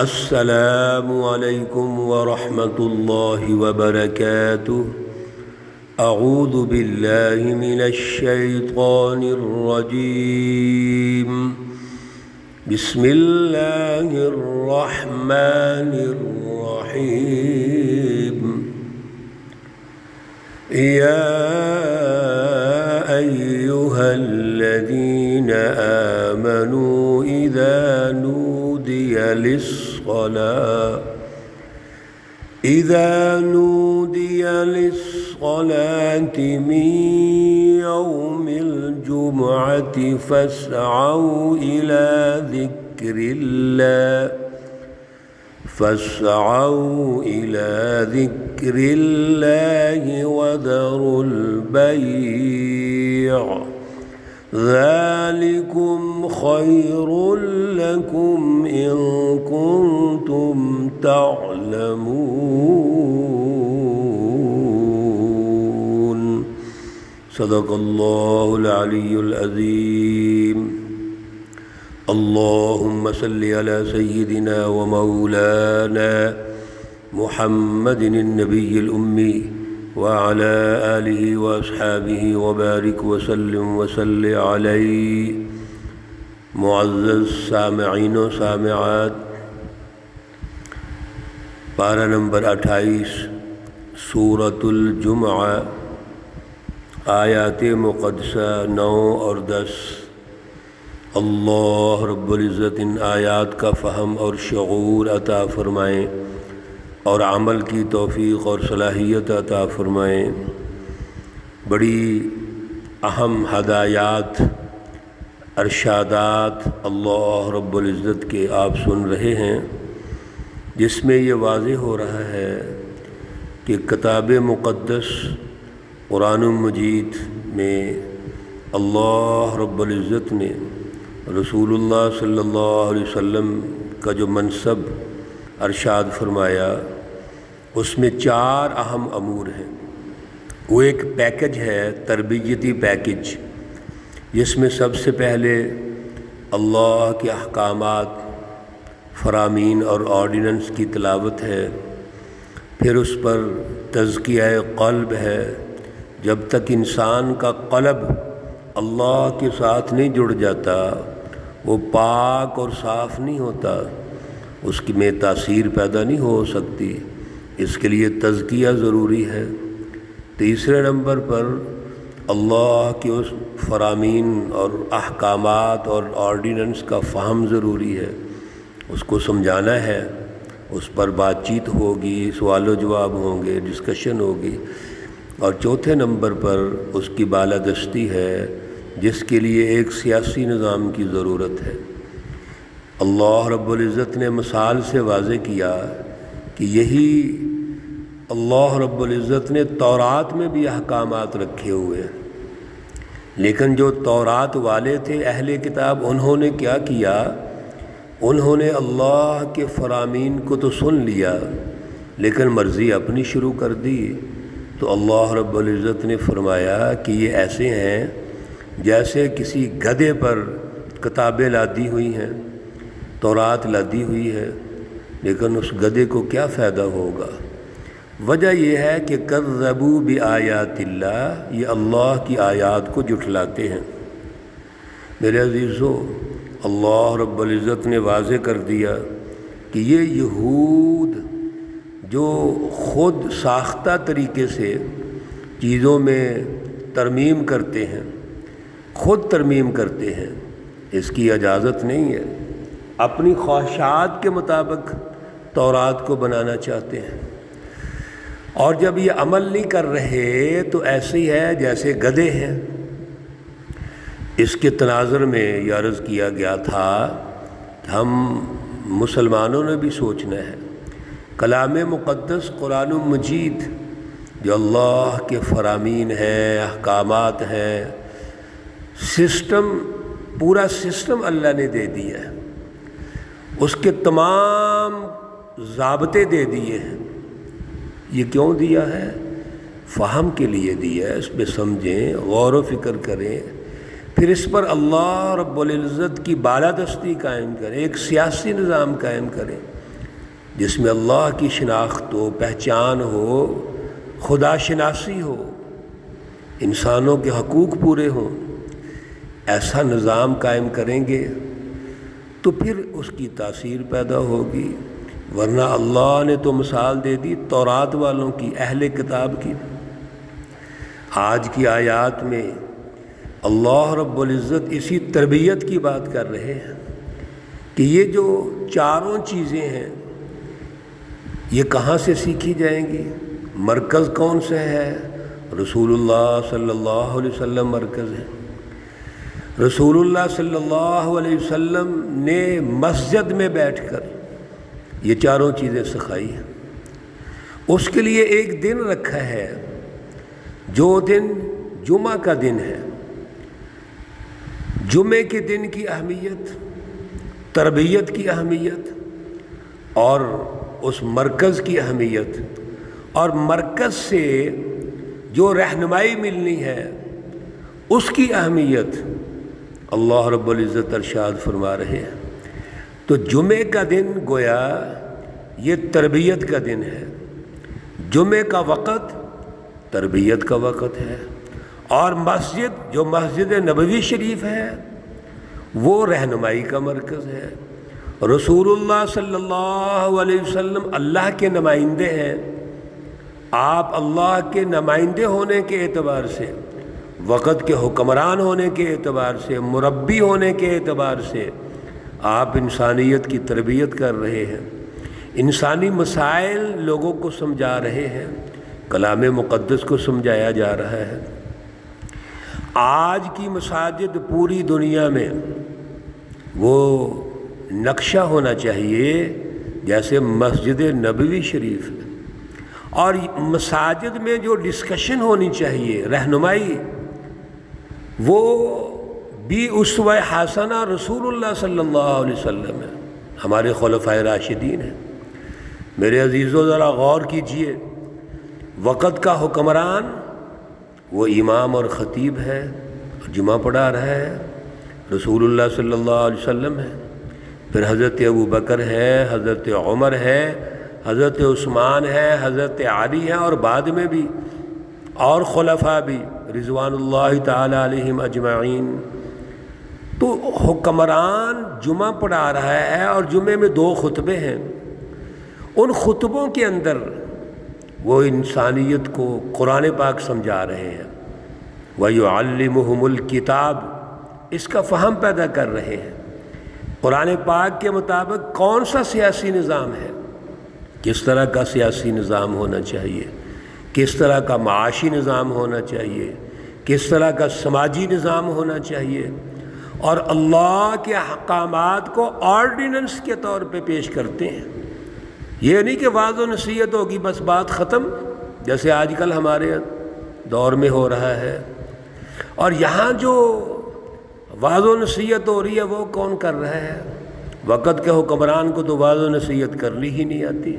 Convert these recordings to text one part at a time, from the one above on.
السلام علیکم ورحمۃ اللہ وبرکاتہ۔ اعوذ باللہ من الشیطان الرجیم، بسم اللہ الرحمن الرحیم۔ یا ایہا الذین آمنوا اذا نودی للصلاة من يوم الجمعة فاسعوا إلى ذكر الله وذروا البيع، ذلكم خير لكم إن كنتم تعلمون۔ صدق اللہ العلی العظیم۔ اللہم صل علی سیدنا ومولانا محمد النبی الأمی وعلى آلہ واصحابہ وبارک وسلم وصلی علیہ۔ معزز سامعین و سامعات، پارہ نمبر 28 سورۃ الجمعہ، آیات مقدسہ 9 اور 10۔ اللہ رب العزت ان آیات کا فہم اور شعور عطا فرمائیں اور عمل کی توفیق اور صلاحیت عطا فرمائیں۔ بڑی اہم ہدایات، ارشادات اللہ رب العزت کے آپ سن رہے ہیں، جس میں یہ واضح ہو رہا ہے کہ کتاب مقدس قرآن مجید میں اللہ رب العزت نے رسول اللہ صلی اللہ علیہ وسلم کا جو منصب ارشاد فرمایا، اس میں 4 اہم امور ہیں۔ وہ ایک پیکج ہے، تربیتی پیکج، جس میں سب سے پہلے اللہ کے احکامات، فرامین اور آرڈیننس کی تلاوت ہے، پھر اس پر تزکیہ قلب ہے۔ جب تک انسان کا قلب اللہ کے ساتھ نہیں جڑ جاتا، وہ پاک اور صاف نہیں ہوتا، اس کی میں تاثیر پیدا نہیں ہو سکتی، اس کے لیے تزکیہ ضروری ہے۔ تیسرے نمبر پر اللہ کے اس فرامین اور احکامات اور آرڈیننس کا فہم ضروری ہے، اس کو سمجھانا ہے، اس پر بات چیت ہوگی، سوال و جواب ہوں گے، ڈسکشن ہوگی۔ اور چوتھے نمبر پر اس کی بالادستی ہے، جس کے لیے ایک سیاسی نظام کی ضرورت ہے۔ اللہ رب العزت نے مثال سے واضح کیا کہ یہی اللہ رب العزت نے تورات میں بھی احکامات رکھے ہوئے ہیں، لیکن جو تورات والے تھے اہل کتاب، انہوں نے کیا کیا؟ انہوں نے اللہ کے فرامین کو تو سن لیا، لیکن مرضی اپنی شروع کر دی۔ تو اللہ رب العزت نے فرمایا کہ یہ ایسے ہیں جیسے کسی گدھے پر کتابیں لادی ہوئی ہیں، تورات لادی ہوئی ہے، لیکن اس گدھے کو کیا فائدہ ہوگا؟ وجہ یہ ہے کہ کذبوا بآیات اللہ، یہ اللہ کی آیات کو جھٹلاتے ہیں۔ میرے عزیزو، اللہ رب العزت نے واضح کر دیا کہ یہ یہود جو خود ساختہ طریقے سے چیزوں میں ترمیم کرتے ہیں، خود ترمیم کرتے ہیں، اس کی اجازت نہیں ہے، اپنی خواہشات کے مطابق تورات کو بنانا چاہتے ہیں، اور جب یہ عمل نہیں کر رہے تو ایسے ہی ہے جیسے گدھے ہیں۔ اس کے تناظر میں یہ عرض کیا گیا تھا کہ ہم مسلمانوں نے بھی سوچنا ہے، کلام مقدس قرآن مجید جو اللہ کے فرامین ہیں، احکامات ہیں، سسٹم، پورا سسٹم اللہ نے دے دیا ہے، اس کے تمام ضابطے دے دیے ہیں۔ یہ کیوں دیا ہے؟ فہم کے لیے دیا ہے، اس پہ سمجھیں، غور و فکر کریں، پھر اس پر اللہ رب العزت کی بالادستی قائم کریں، ایک سیاسی نظام قائم کریں، جس میں اللہ کی شناخت ہو، پہچان ہو، خدا شناسی ہو، انسانوں کے حقوق پورے ہوں، ایسا نظام قائم کریں گے تو پھر اس کی تاثیر پیدا ہوگی۔ ورنہ اللہ نے تو مثال دے دی تورات والوں کی، اہل کتاب کی۔ آج کی آیات میں اللہ رب العزت اسی تربیت کی بات کر رہے ہیں کہ یہ جو چاروں چیزیں ہیں یہ کہاں سے سیکھی جائیں گی؟ مرکز کون سے ہے؟ رسول اللہ صلی اللہ علیہ وسلم مرکز ہے۔ رسول اللہ صلی اللہ علیہ وسلم نے مسجد میں بیٹھ کر یہ چاروں چیزیں سکھائی ہیں۔ اس کے لیے ایک دن رکھا ہے جو دن جمعہ کا دن ہے۔ جمعے کے دن کی اہمیت، تربیت کی اہمیت اور اس مرکز کی اہمیت اور مرکز سے جو رہنمائی ملنی ہے اس کی اہمیت اللہ رب العزت ارشاد فرما رہے ہیں۔ تو جمعے کا دن گویا یہ تربیت کا دن ہے، جمعے کا وقت تربیت کا وقت ہے، اور مسجد جو مسجد نبوی شریف ہے وہ رہنمائی کا مرکز ہے۔ رسول اللہ صلی اللہ علیہ وسلم اللہ کے نمائندے ہیں۔ آپ اللہ کے نمائندے ہونے کے اعتبار سے، وقت کے حکمران ہونے کے اعتبار سے، مربی ہونے کے اعتبار سے آپ انسانیت کی تربیت کر رہے ہیں، انسانی مسائل لوگوں کو سمجھا رہے ہیں، کلام مقدس کو سمجھایا جا رہا ہے۔ آج کی مساجد پوری دنیا میں وہ نقشہ ہونا چاہیے جیسے مسجد نبوی شریف ہے، اور مساجد میں جو ڈسکشن ہونی چاہیے، رہنمائی، وہ بھی اسوہ حسنہ رسول اللہ صلی اللہ علیہ وسلم ہے، ہمارے خلفائے راشدین ہیں۔ میرے عزیزو ذرا غور کیجئے، وقت کا حکمران وہ امام اور خطیب ہے، جمعہ پڑھا رہا ہے، رسول اللہ صلی اللہ علیہ وسلم ہے، پھر حضرت ابو بکر ہے، حضرت عمر ہے، حضرت عثمان ہے، حضرت علی ہے، اور بعد میں بھی اور خلفاء بھی رضوان اللہ تعالی علیہم اجمعین۔ تو حکمران جمعہ پڑھا رہا ہے اور جمعے میں 2 خطبے ہیں، ان خطبوں کے اندر وہ انسانیت کو قرآن پاک سمجھا رہے ہیں، وَيُعَلِّمُهُمُ الْكِتَابَ، اس کا فہم پیدا کر رہے ہیں۔ قرآن پاک کے مطابق کون سا سیاسی نظام ہے، کس طرح کا سیاسی نظام ہونا چاہیے، کس طرح کا معاشی نظام ہونا چاہیے، کس طرح کا سماجی نظام ہونا چاہیے، اور اللہ کے احکامات کو آرڈیننس کے طور پہ پیش کرتے ہیں۔ یہ نہیں کہ واعظ و نصیحت ہوگی بس بات ختم، جیسے آج کل ہمارے دور میں ہو رہا ہے۔ اور یہاں جو واعظ و نصیحت ہو رہی ہے وہ کون کر رہا ہے؟ وقت کے حکمران کو تو واعظ و نصیحت کرنی ہی نہیں آتی،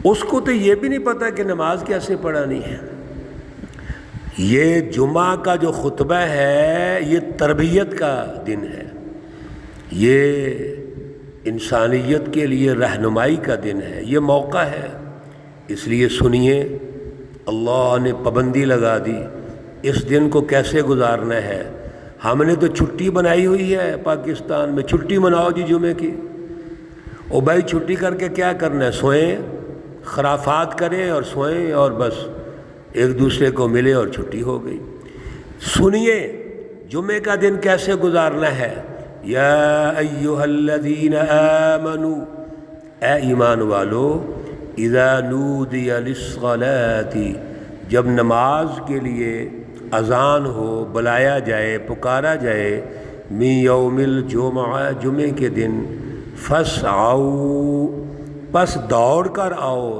اس کو تو یہ بھی نہیں پتہ کہ نماز کیسے پڑھانی ہے۔ یہ جمعہ کا جو خطبہ ہے یہ تربیت کا دن ہے، یہ انسانیت کے لیے رہنمائی کا دن ہے، یہ موقع ہے۔ اس لیے سنیے، اللہ نے پابندی لگا دی اس دن کو کیسے گزارنا ہے۔ ہم نے تو چھٹی بنائی ہوئی ہے پاکستان میں، چھٹی مناؤ جی جمعے کی۔ او بھائی چھٹی کر کے کیا کرنا ہے؟ سوئیں، خرافات کریں اور سوئیں، اور بس ایک دوسرے کو ملے اور چھٹی ہو گئی۔ سنیے جمعے کا دن کیسے گزارنا ہے۔ یا ایھا الذین آمنوا، اے ایمان والو، اذا نودی للصلاۃ، جب نماز کے لیے اذان ہو، بلایا جائے، پکارا جائے، من یوم الجمعہ، جمعے کے دن، فاسعوا، پس دوڑ کر آؤ،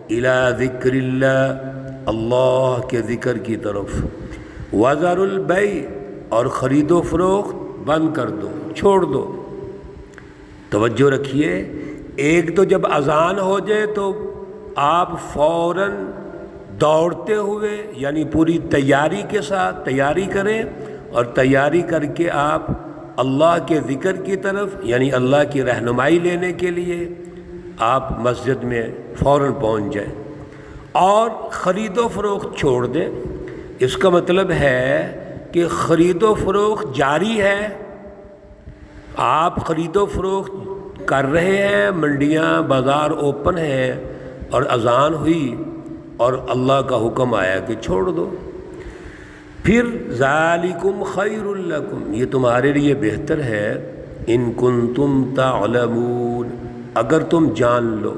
الی ذکر اللہ، اللہ کے ذکر کی طرف، وذروا البیع، اور خرید و فروخت بند کر دو، چھوڑ دو۔ توجہ رکھیے، ایک تو جب اذان ہو جائے تو آپ فوراً دوڑتے ہوئے، یعنی پوری تیاری کے ساتھ تیاری کریں، اور تیاری کر کے آپ اللہ کے ذکر کی طرف، یعنی اللہ کی رہنمائی لینے کے لیے آپ مسجد میں فوراً پہنچ جائیں اور خرید و فروخت چھوڑ دیں۔ اس کا مطلب ہے کہ خرید و فروخت جاری ہے، آپ خرید و فروخت کر رہے ہیں، منڈیاں بازار اوپن ہیں، اور اذان ہوئی اور اللہ کا حکم آیا کہ چھوڑ دو، پھر ذالکم خیر لکم، یہ تمہارے لیے بہتر ہے، ان کنتم تعلمون، اگر تم جان لو،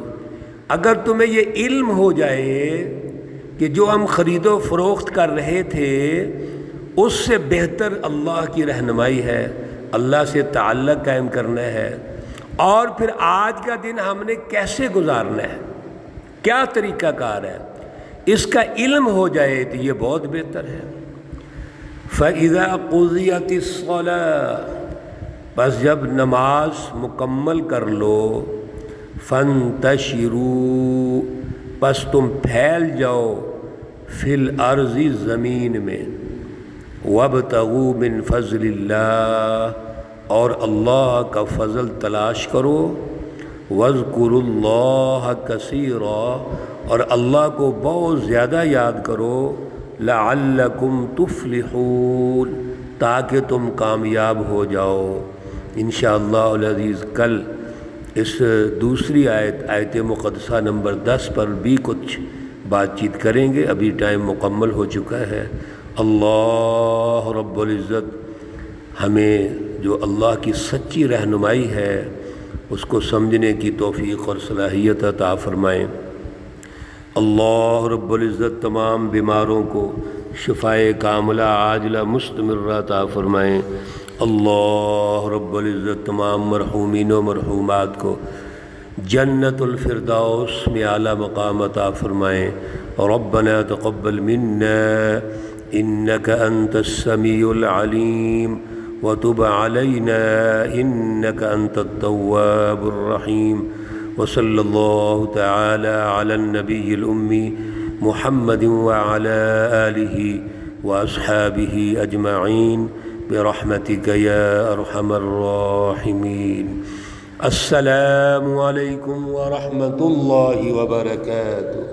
اگر تمہیں یہ علم ہو جائے کہ جو ہم خرید و فروخت کر رہے تھے اس سے بہتر اللہ کی رہنمائی ہے، اللہ سے تعلق قائم کرنا ہے، اور پھر آج کا دن ہم نے کیسے گزارنا ہے، کیا طریقہ کار ہے، اس کا علم ہو جائے تو یہ بہت بہتر ہے۔ فَإِذَا قُضِيَتِ الصَّلَاةُ، بس جب نماز مکمل کر لو، فَانْتَشِرُوا، بس تم پھیل جاؤ، فِي الْأَرْضِ، زمین میں، وَابْتَغُوا مِنْ فَضْلِ اللَّهِ، اور اللہ کا فضل تلاش کرو، وَاذْكُرُوا اللَّهَ كَثِيرًا، اور اللہ کو بہت زیادہ یاد کرو، لَعَلَّكُمْ تُفْلِحُونَ، تاکہ تم کامیاب ہو جاؤ۔ انشاءاللہ العزیز کل اس دوسری آیت مقدسہ نمبر 10 پر بھی کچھ بات چیت کریں گے، ابھی ٹائم مکمل ہو چکا ہے۔ اللہ رب العزت ہمیں جو اللہ کی سچی رہنمائی ہے اس کو سمجھنے کی توفیق اور صلاحیت عطا فرمائیں۔ اللہ رب العزت تمام بیماروں کو شفائے کاملہ عاجلہ مستمرہ عطا فرمائیں۔ اللہ رب العزت تمام مرحومین و مرحومات کو جنت الفردوس میں اعلیٰ مقام عطا فرمائیں۔ ربنا تقبل منا انك انت السمیع العلیم وتب علینا انك انت التواب الرحیم، وصلی اللہ تعالی علی النبی الامی محمد وعلی آلہ واصحابہ اجمعین برحمتک یا ارحم الراحمین۔ السلام علیکم ورحمۃ اللہ وبرکاتہ۔